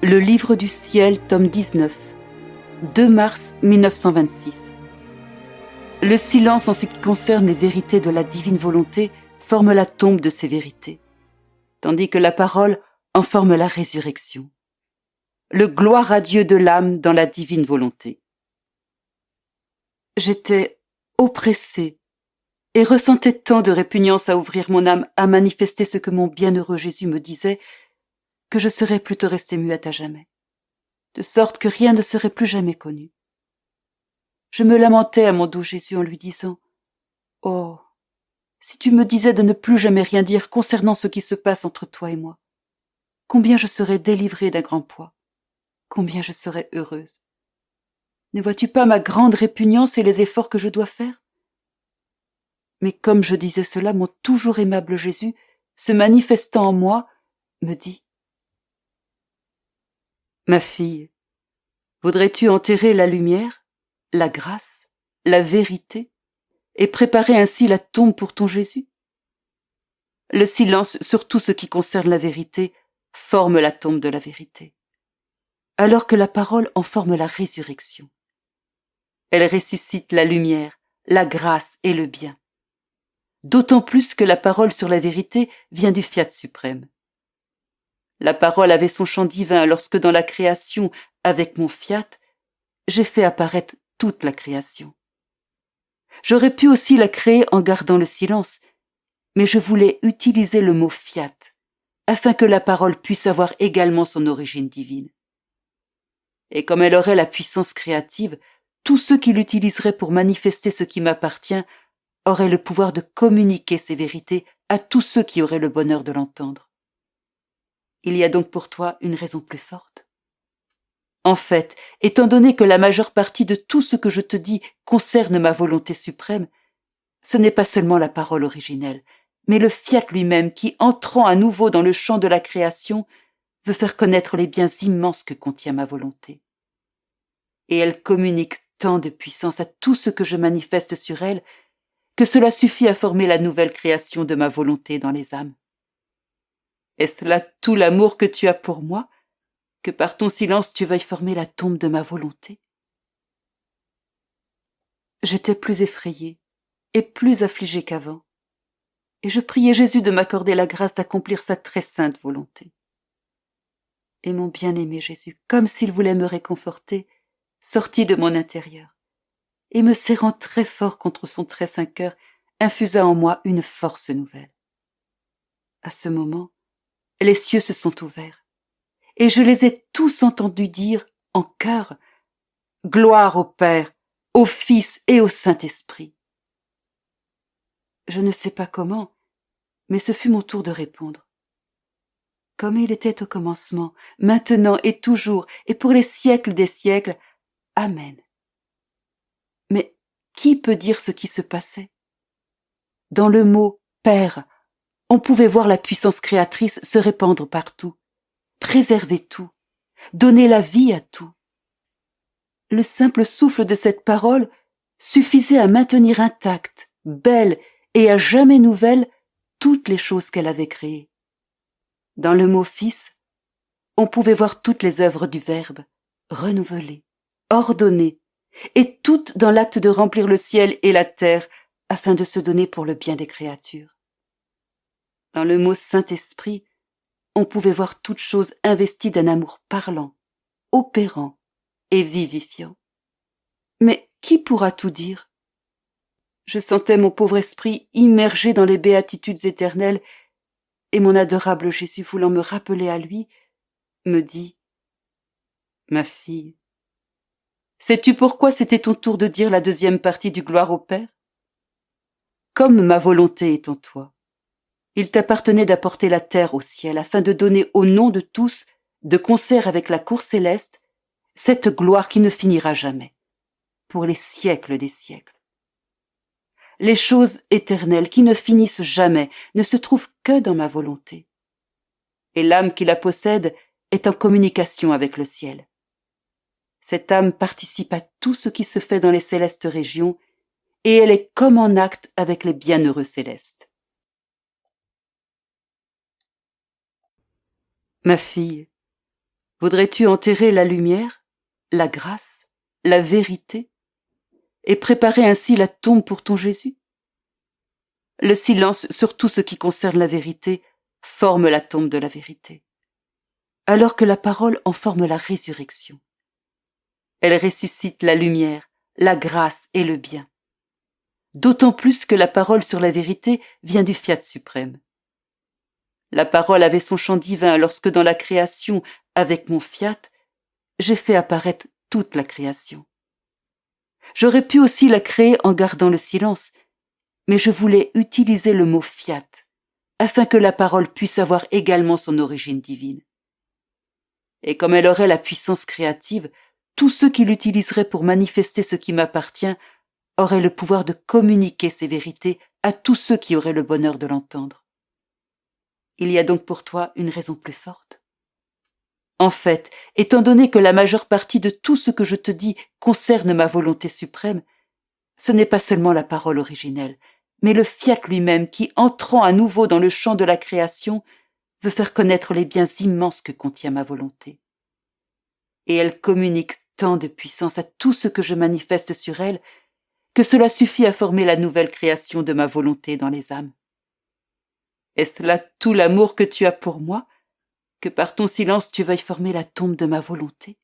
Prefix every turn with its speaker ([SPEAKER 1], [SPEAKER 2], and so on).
[SPEAKER 1] Le livre du ciel, tome 19, 2 mars 1926. Le silence en ce qui concerne les vérités de la divine volonté forme la tombe de ces vérités, tandis que la parole en forme la résurrection. Le gloire à Dieu de l'âme dans la divine volonté. J'étais oppressée et ressentais tant de répugnance à ouvrir mon âme à manifester ce que mon bienheureux Jésus me disait, que je serais plutôt restée muette à jamais, de sorte que rien ne serait plus jamais connu. Je me lamentais à mon doux Jésus en lui disant « Oh, si tu me disais de ne plus jamais rien dire concernant ce qui se passe entre toi et moi, combien je serais délivrée d'un grand poids, combien je serais heureuse. Ne vois-tu pas ma grande répugnance et les efforts que je dois faire ?» Mais comme je disais cela, mon toujours aimable Jésus, se manifestant en moi, me dit « Ma fille, voudrais-tu enterrer la lumière, la grâce, la vérité, et préparer ainsi la tombe pour ton Jésus ? Le silence sur tout ce qui concerne la vérité forme la tombe de la vérité, alors que la parole en forme la résurrection. Elle ressuscite la lumière, la grâce et le bien, d'autant plus que la parole sur la vérité vient du fiat suprême. La parole avait son chant divin lorsque dans la création, avec mon fiat, j'ai fait apparaître toute la création. J'aurais pu aussi la créer en gardant le silence, mais je voulais utiliser le mot fiat, afin que la parole puisse avoir également son origine divine. Et comme elle aurait la puissance créative, tous ceux qui l'utiliseraient pour manifester ce qui m'appartient auraient le pouvoir de communiquer ces vérités à tous ceux qui auraient le bonheur de l'entendre. Il y a donc pour toi une raison plus forte. En fait, étant donné que la majeure partie de tout ce que je te dis concerne ma volonté suprême, ce n'est pas seulement la parole originelle, mais le fiat lui-même qui, entrant à nouveau dans le champ de la création, veut faire connaître les biens immenses que contient ma volonté. Et elle communique tant de puissance à tout ce que je manifeste sur elle, que cela suffit à former la nouvelle création de ma volonté dans les âmes. Est-ce là tout l'amour que tu as pour moi, que par ton silence tu veuilles former la tombe de ma volonté ? J'étais plus effrayée et plus affligée qu'avant, et je priais Jésus de m'accorder la grâce d'accomplir sa très sainte volonté. Et mon bien-aimé Jésus, comme s'il voulait me réconforter, sortit de mon intérieur, et me serrant très fort contre son très saint cœur, infusa en moi une force nouvelle. À ce moment, les cieux se sont ouverts, et je les ai tous entendus dire en chœur « Gloire au Père, au Fils et au Saint-Esprit ». Je ne sais pas comment, mais ce fut mon tour de répondre. Comme il était au commencement, maintenant et toujours, et pour les siècles des siècles, Amen. Mais qui peut dire ce qui se passait ? Dans le mot « Père », on pouvait voir la puissance créatrice se répandre partout, préserver tout, donner la vie à tout. Le simple souffle de cette parole suffisait à maintenir intactes, belles et à jamais nouvelles toutes les choses qu'elle avait créées. Dans le mot « Fils », on pouvait voir toutes les œuvres du Verbe, renouvelées, ordonnées, et toutes dans l'acte de remplir le ciel et la terre afin de se donner pour le bien des créatures. Dans le mot Saint-Esprit, on pouvait voir toutes choses investies d'un amour parlant, opérant et vivifiant. Mais qui pourra tout dire ? Je sentais mon pauvre esprit immergé dans les béatitudes éternelles, et mon adorable Jésus, voulant me rappeler à lui, me dit « Ma fille, sais-tu pourquoi c'était ton tour de dire la deuxième partie du gloire au Père ? Comme ma volonté est en toi, il t'appartenait d'apporter la terre au ciel afin de donner au nom de tous, de concert avec la cour céleste, cette gloire qui ne finira jamais, pour les siècles des siècles. Les choses éternelles qui ne finissent jamais ne se trouvent que dans ma volonté. Et l'âme qui la possède est en communication avec le ciel. Cette âme participe à tout ce qui se fait dans les célestes régions, et elle est comme en acte avec les bienheureux célestes. Ma fille, Voudrais-tu enterrer la lumière, la grâce, la vérité, et préparer ainsi la tombe pour ton Jésus? Le silence sur tout ce qui concerne la vérité forme la tombe de la vérité, alors que la parole en forme la résurrection. Elle ressuscite la lumière, la grâce et le bien. D'autant plus que la parole sur la vérité vient du Fiat suprême. La parole avait son chant divin lorsque dans la création, avec mon Fiat, j'ai fait apparaître toute la création. J'aurais pu aussi la créer en gardant le silence, mais je voulais utiliser le mot Fiat, afin que la parole puisse avoir également son origine divine. Et comme elle aurait la puissance créative, tous ceux qui l'utiliseraient pour manifester ce qui m'appartient auraient le pouvoir de communiquer ces vérités à tous ceux qui auraient le bonheur de l'entendre. Il y a donc pour toi une raison plus forte. En fait, étant donné que la majeure partie de tout ce que je te dis concerne ma volonté suprême, ce n'est pas seulement la parole originelle, mais le Fiat lui-même qui, entrant à nouveau dans le champ de la création, veut faire connaître les biens immenses que contient ma volonté. Et elle communique tant de puissance à tout ce que je manifeste sur elle, que cela suffit à former la nouvelle création de ma volonté dans les âmes. Est-ce là tout l'amour que tu as pour moi, que par ton silence tu veuilles former la tombe de ma volonté?